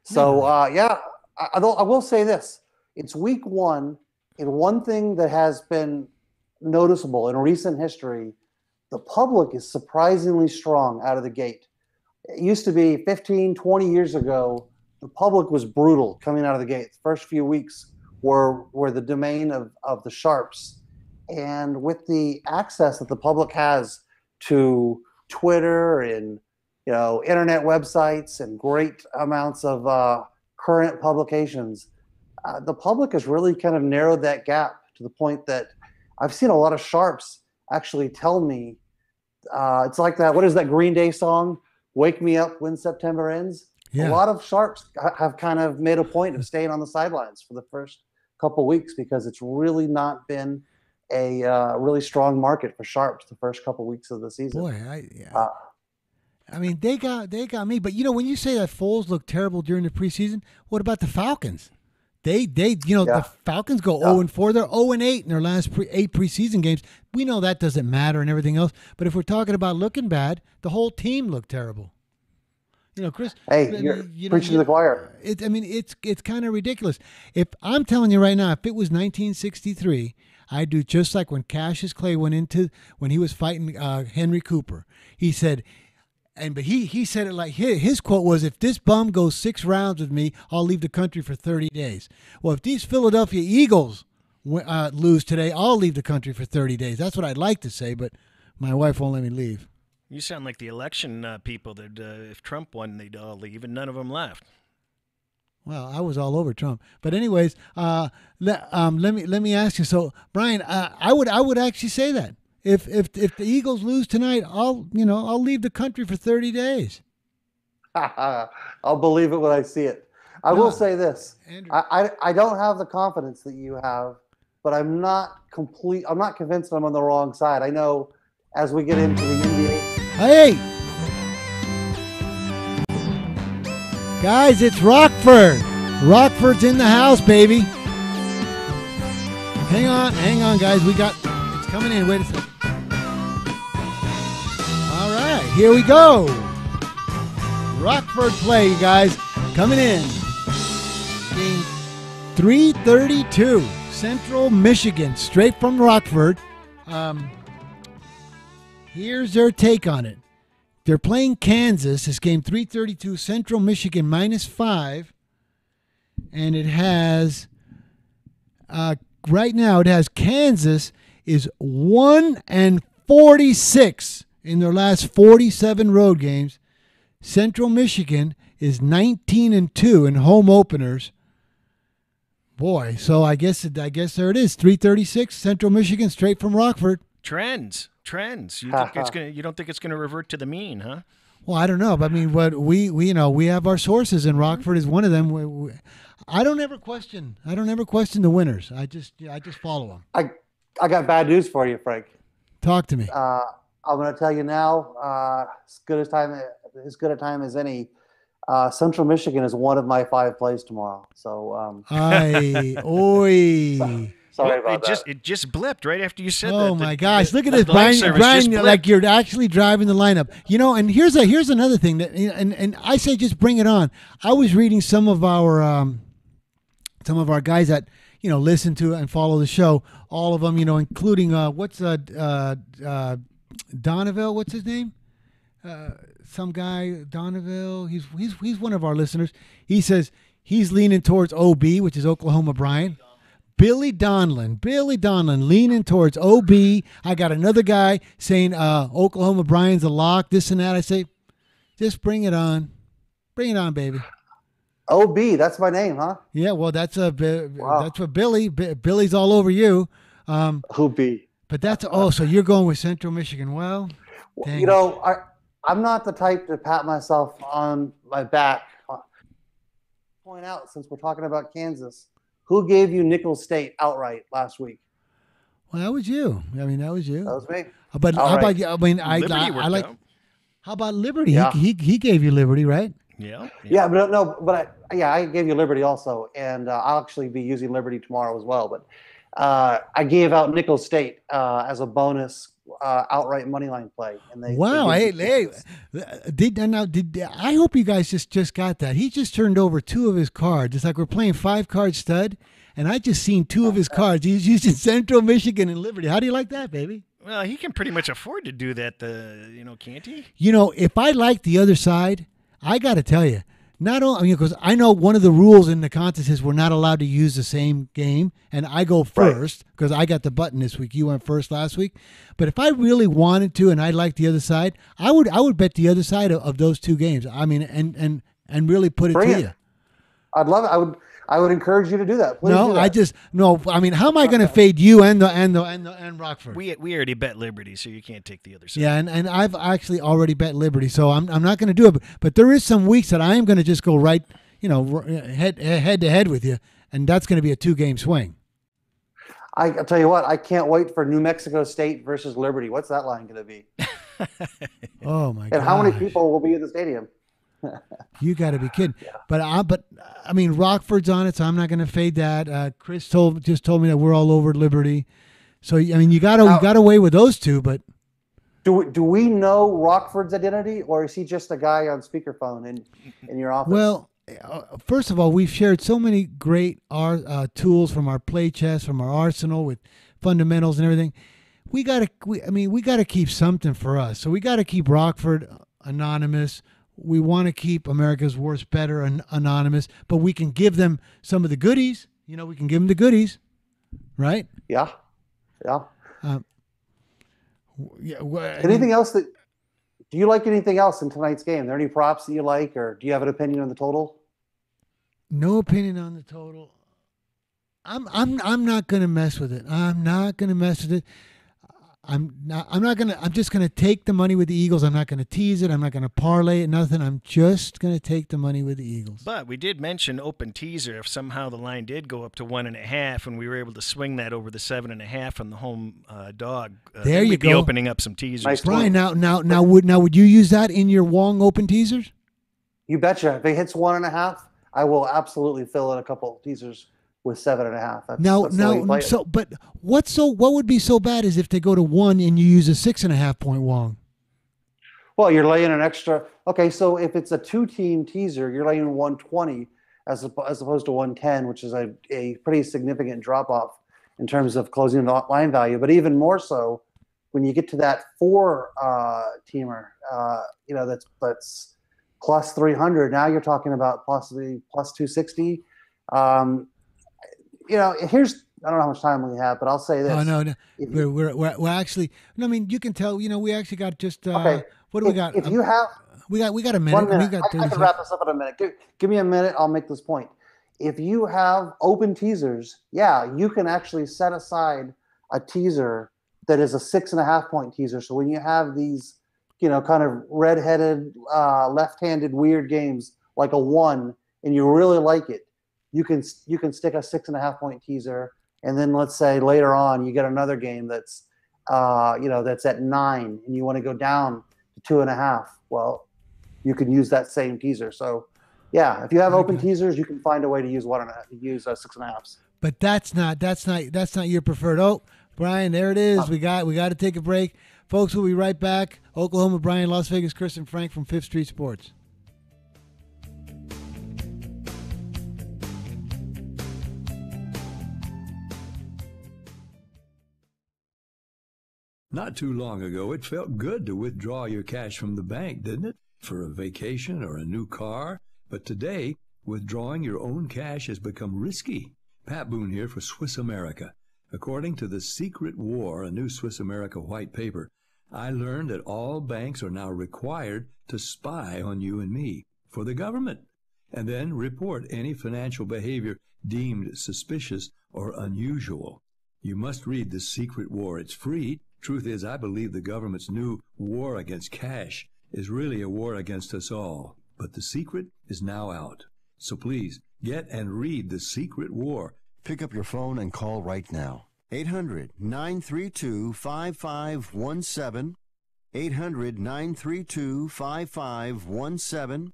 Speaker 5: So I will say this: it's week one, and one thing that has been noticeable in recent history, the public is surprisingly strong out of the gate. It used to be 15, 20 years ago, the public was brutal coming out of the gate. The first few weeks were the domain of the sharps. And with the access that the public has to Twitter and internet websites and great amounts of current publications, the public has really kind of narrowed that gap to the point that I've seen a lot of sharps actually tell me, it's like that, what is that Green Day song, Wake Me Up When September Ends? Yeah. A lot of sharps have kind of made a point of staying on the sidelines for the first couple weeks because it's really not been a really strong market for sharps the first couple weeks of the season.
Speaker 3: Boy, I mean, they got me. But when you say that Foles looked terrible during the preseason, what about the Falcons? The Falcons go 0-4. They're 0-8 in their last 8 preseason games. We know that doesn't matter and everything else. But if we're talking about looking bad, the whole team looked terrible. Chris.
Speaker 5: Hey, you're preaching to the choir.
Speaker 3: It's kind of ridiculous. If I'm telling you right now, if it was 1963, I'd do just like when Cassius Clay when he was fighting Henry Cooper. He said. But he said it like his quote was, "If this bum goes 6 rounds with me, I'll leave the country for 30 days." Well, if these Philadelphia Eagles lose today, I'll leave the country for 30 days. That's what I'd like to say, but my wife won't let me leave.
Speaker 4: You sound like the election people that if Trump won, they'd all leave, and none of them left.
Speaker 3: Well, I was all over Trump, but anyways, let me ask you. So, Brian, I would actually say that. If the Eagles lose tonight, I'll leave the country for 30 days.
Speaker 5: I'll believe it when I see it. I will say this: I don't have the confidence that you have, but I'm not convinced I'm on the wrong side. I know as we get into the NBA.
Speaker 3: Hey, guys, it's Rockford. Rockford's in the house, baby. Hang on, guys. It's coming in. Wait a second. All right, here we go. Rockford play, you guys. Coming in. Game 332. Central Michigan, straight from Rockford. Here's their take on it. They're playing Kansas. It's game 332. Central Michigan -5. And it has, right now, it has Kansas is 1-46 in their last 47 road games. Central Michigan is 19-2 in home openers. Boy, so I guess there it is. 336 Central Michigan, straight from Rockford.
Speaker 4: Trends. You don't think it's gonna revert to the mean, huh?
Speaker 3: Well, I don't know, but I mean, what we have our sources, and Rockford is one of them. I don't ever question the winners. I just follow them.
Speaker 5: I got bad news for you, Frank.
Speaker 3: Talk to me.
Speaker 5: I'm going to tell you now, as good a time as any. Central Michigan is one of my 5 plays tomorrow. So,
Speaker 3: sorry
Speaker 5: about that.
Speaker 4: It just blipped right after you said that.
Speaker 3: Oh my gosh! Look at this, Brian. Like you're actually driving the lineup. And here's another thing that, and I say just bring it on. I was reading some of our guys that listen to and follow the show. All of them, including what's Donneville? What's his name? Some guy, Donneville. He's one of our listeners. He says he's leaning towards OB, which is Oklahoma Brian. Billy Donlin leaning towards OB. I got another guy saying Oklahoma Brian's a lock, this and that. I say, just bring it on. Bring it on, baby.
Speaker 5: OB, that's my name, huh?
Speaker 3: Yeah, well, that's what Billy's all over you.
Speaker 5: OB.
Speaker 3: But so you're going with Central Michigan. Well, dang.
Speaker 5: I'm not the type to pat myself on my back. Point out, since we're talking about Kansas, who gave you Nicholls State outright last week?
Speaker 3: Well, that was you. That was you.
Speaker 5: That was me.
Speaker 3: But how about you? I like. How about Liberty? Yeah. He gave you Liberty, right?
Speaker 4: Yeah.
Speaker 5: I gave you Liberty also, and I'll actually be using Liberty tomorrow as well. But I gave out Nicholls State as a bonus outright money line play. And
Speaker 3: wow, hey, I hope you guys just got that. He just turned over 2 of his cards. It's like we're playing 5-card stud, and I just seen 2 of his cards. He's using Central Michigan and Liberty. How do you like that, baby?
Speaker 4: Well, he can pretty much afford to do that, can't he?
Speaker 3: If I like the other side, I got to tell you, not only because I know one of the rules in the contest is we're not allowed to use the same game, and I go first because I got the button this week. You went first last week, but if I really wanted to and I liked the other side, I would bet the other side of those 2 games. I mean, and really put it to you.
Speaker 5: I'd love it. I would encourage you to do that. Please
Speaker 3: no,
Speaker 5: do that.
Speaker 3: I mean, how am I going to fade you and Rockford?
Speaker 4: We already bet Liberty, so you can't take the other side.
Speaker 3: Yeah, and I've actually already bet Liberty, so I'm not going to do it. But there is some weeks that I am going to just go right, head to head with you, and that's going to be a 2-game swing.
Speaker 5: I'll tell you what, I can't wait for New Mexico State versus Liberty. What's that line going to be?
Speaker 3: Oh my god!
Speaker 5: And how many people will be in the stadium?
Speaker 3: You got to be kidding. Yeah. But I mean, Rockford's on it, so I'm not going to fade that. Chris just told me that we're all over Liberty. So I mean, you got away with those 2, but
Speaker 5: do we know Rockford's identity, or is he just a guy on speakerphone in your office?
Speaker 3: Well, first of all, we've shared so many great tools from our play chest, from our arsenal with fundamentals and everything. We got to keep something for us. So we got to keep Rockford anonymous. We want to keep America's Worst Better anonymous, but we can give them some of the goodies. We can give them the goodies, right?
Speaker 5: Yeah.
Speaker 3: Yeah.
Speaker 5: Anything else do you like anything else in tonight's game? Are there any props that you like, or do you have an opinion on the total?
Speaker 3: No opinion on the total. I'm not going to mess with it. I'm not going to mess with it. I'm just going to take the money with the Eagles. I'm not going to tease it. I'm not going to parlay it, nothing. I'm just going to take the money with the Eagles.
Speaker 4: But we did mention open teaser. If somehow the line did go up to 1.5 and we were able to swing that over the 7.5 on the home dog,
Speaker 3: there you
Speaker 4: we'd
Speaker 3: go.
Speaker 4: Be opening up some teasers.
Speaker 5: Nice.
Speaker 3: Brian, now would you use that in your Wong open teasers?
Speaker 5: You betcha. If it hits 1.5, I will absolutely fill in a couple teasers with 7.5.
Speaker 3: But what would be so bad is if they go to 1 and you use a 6.5 point Wong.
Speaker 5: Well, you're laying an extra. Okay, so if it's a 2-team teaser, you're laying 120 as opposed to 110, which is a pretty significant drop off in terms of closing line value. But even more so when you get to that 4-teamer, that's plus 300. Now you're talking about possibly plus 260. Here's, I don't know how much time we have, but I'll say this.
Speaker 3: Oh, no. We're actually, I mean, you can tell, we actually got just, okay. What do we got?
Speaker 5: If you have,
Speaker 3: we got a minute.
Speaker 5: 1 minute.
Speaker 3: We got
Speaker 5: I can wrap this up in a minute. Give me a minute. I'll make this point. If you have open teasers, you can actually set aside a teaser that is a 6.5 point teaser. So when you have these, kind of redheaded, left-handed weird games like a 1, and you really like it, you can stick a 6.5 point teaser, and then let's say later on you get another game that's that's at 9, and you want to go down to 2.5. Well, you can use that same teaser. So, if you have open teasers, you can find a way to use 6.5s.
Speaker 3: But that's not your preferred. Oh, Brian, there it is. We got to take a break, folks. We'll be right back. Oklahoma Brian, Las Vegas Cris, and Frank from 5th Street Sports.
Speaker 13: Not too long ago, it felt good to withdraw your cash from the bank, didn't it? For a vacation or a new car. But today, withdrawing your own cash has become risky. Pat Boone here for Swiss America. According to The Secret War, a new Swiss America white paper, I learned that all banks are now required to spy on you and me for the government, and then report any financial behavior deemed suspicious or unusual. You must read The Secret War. It's free. Truth is, I believe the government's new war against cash is really a war against us all. But the secret is now out. So please, get and read The Secret War.
Speaker 8: Pick up your phone and call right now. 800-932-5517. 800-932-5517.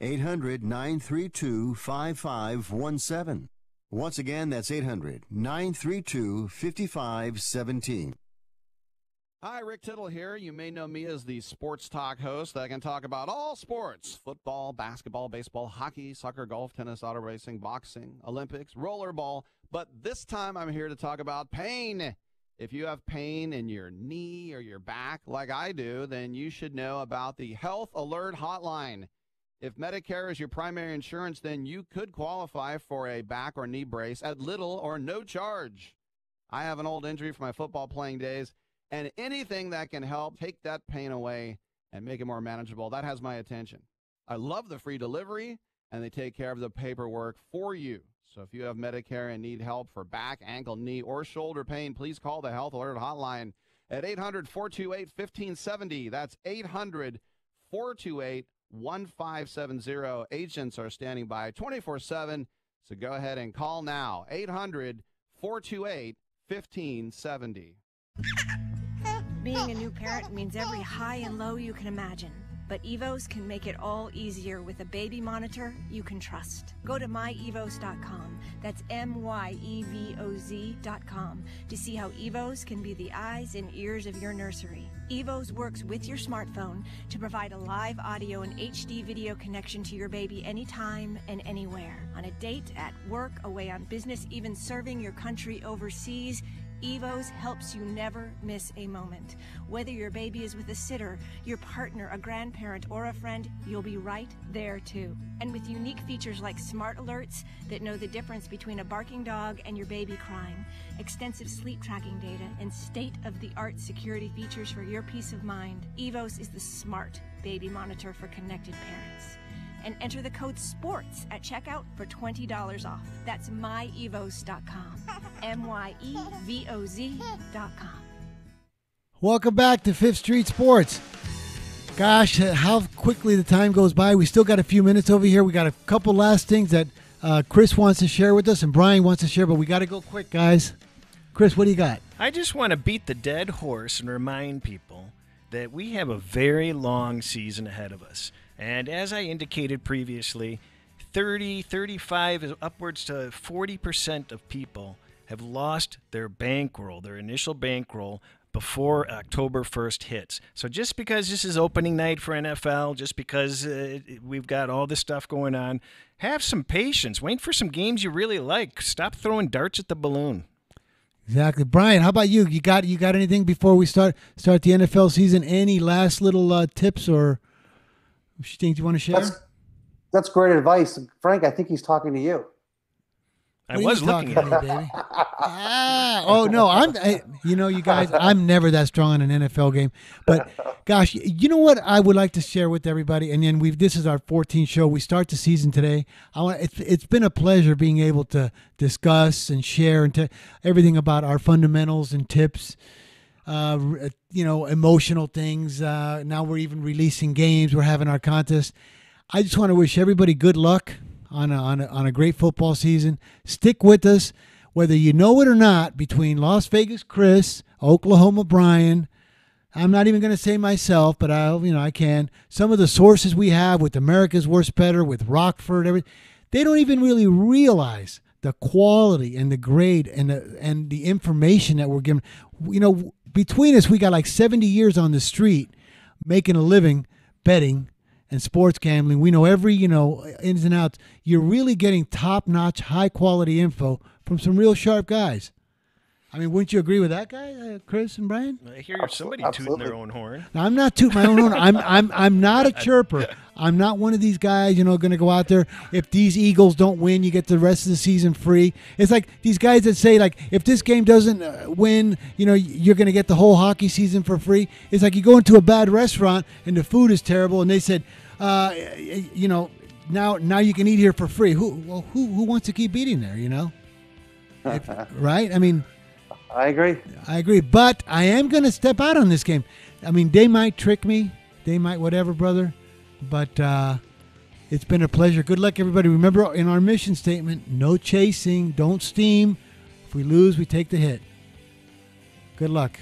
Speaker 8: 800-932-5517. Once again, that's 800-932-5517.
Speaker 14: Hi, Rick Tittle here. You may know me as the sports talk host that can talk about all sports: football, basketball, baseball, hockey, soccer, golf, tennis, auto racing, boxing, Olympics, rollerball. But this time I'm here to talk about pain. If you have pain in your knee or your back like I do, then you should know about the Health Alert Hotline. If Medicare is your primary insurance, then you could qualify for a back or knee brace at little or no charge. I have an old injury from my football playing days, and anything that can help take that pain away and make it more manageable, that has my attention. I love the free delivery, and they take care of the paperwork for you. So if you have Medicare and need help for back, ankle, knee, or shoulder pain, please call the Health Alert Hotline at 800-428-1570. That's 800-428-1570. Agents are standing by 24/7, so go ahead and call now. 800-428-1570.
Speaker 15: Being a new parent means every high and low you can imagine. But Evos can make it all easier with a baby monitor you can trust. Go to myevos.com, that's MYEVOZ.com, to see how Evos can be the eyes and ears of your nursery. Evos works with your smartphone to provide a live audio and HD video connection to your baby anytime and anywhere. On a date, at work, away on business, even serving your country overseas, Evos helps you never miss a moment. Whether your baby is with a sitter, your partner, a grandparent, or a friend, you'll be right there too. And with unique features like smart alerts that know the difference between a barking dog and your baby crying, extensive sleep tracking data, and state-of-the-art security features for your peace of mind, Evos is the smart baby monitor for connected parents. And enter the code SPORTS at checkout for $20 off. That's myevos.com. MYEVOZ.com.
Speaker 3: Welcome back to Fifth Street Sports. Gosh, how quickly the time goes by. We still got a few minutes over here. We got a couple last things that Chris wants to share with us and Brian wants to share, but we got to go quick, guys. Chris, what do you got?
Speaker 4: I just want to beat the dead horse and remind people that we have a very long season ahead of us. And as I indicated previously, 30, 35, upwards to 40% of people have lost their bankroll, their initial bankroll, before October 1st hits. So just because this is opening night for NFL, just because we've got all this stuff going on, have some patience. Wait for some games you really like. Stop throwing darts at the balloon.
Speaker 3: Exactly. Brian, how about you? You got anything before we start the NFL season? Any last little tips or things you want to share?
Speaker 5: That's great advice. Frank, I think he's talking to you.
Speaker 4: I was looking at
Speaker 3: you, baby. Oh no, you guys, I'm never that strong in an NFL game. But gosh, you know what I would like to share with everybody, and then this is our 14th show. We start the season today. It's been a pleasure being able to discuss and share and everything about our fundamentals and tips. Emotional things. Now we're even releasing games. We're having our contest. I just want to wish everybody good luck on a great football season. Stick with us, whether you know it or not. Between Las Vegas Cris, Oklahoma Brian, I'm not even going to say myself, but I can. Some of the sources we have with America's Worst Better, with Rockford, everything, they don't even really realize the quality and the grade and the information that we're given. Between us, we got like 70 years on the street making a living betting and sports gambling. We know every, ins and outs. You're really getting top-notch, high-quality info from some real sharp guys. I mean, wouldn't you agree with that guy, Chris and Brian?
Speaker 4: I hear somebody tooting their own horn.
Speaker 3: Now, I'm not tooting my own horn. I'm not a chirper. I'm not one of these guys, going to go out there. If these Eagles don't win, you get the rest of the season free. It's like these guys that say, like, if this game doesn't win, you're going to get the whole hockey season for free. It's like you go into a bad restaurant and the food is terrible, and they said, now you can eat here for free. Who wants to keep eating there? Right? I mean.
Speaker 5: I agree.
Speaker 3: But I am going to step out on this game. I mean, they might trick me. They might whatever, brother. But it's been a pleasure. Good luck, everybody. Remember, in our mission statement, no chasing, don't steam. If we lose, we take the hit. Good luck.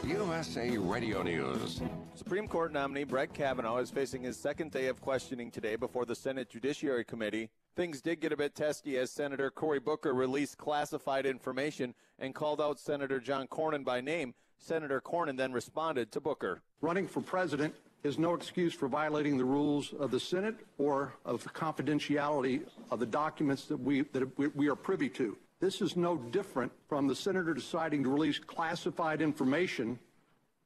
Speaker 16: USA Radio News.
Speaker 17: Supreme Court nominee Brett Kavanaugh is facing his second day of questioning today before the Senate Judiciary Committee. Things did get a bit testy as Senator Cory Booker released classified information and called out Senator John Cornyn by name. Senator Cornyn then responded to Booker.
Speaker 18: Running for president is no excuse for violating the rules of the Senate or of the confidentiality of the documents that we are privy to. This is no different from the senator deciding to release classified information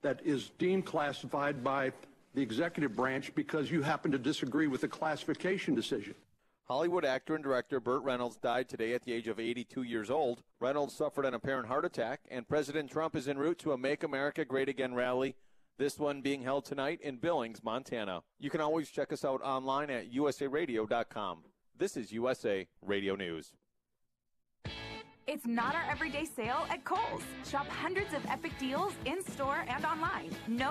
Speaker 18: that is deemed classified by the executive branch because you happen to disagree with the classification decision.
Speaker 17: Hollywood actor and director Burt Reynolds died today at the age of 82 years old. Reynolds suffered an apparent heart attack, and President Trump is en route to a Make America Great Again rally, this one being held tonight in Billings, Montana. You can always check us out online at usaradio.com. This is USA Radio News.
Speaker 19: It's not our everyday sale at Kohl's. Shop hundreds of epic deals in-store and online. No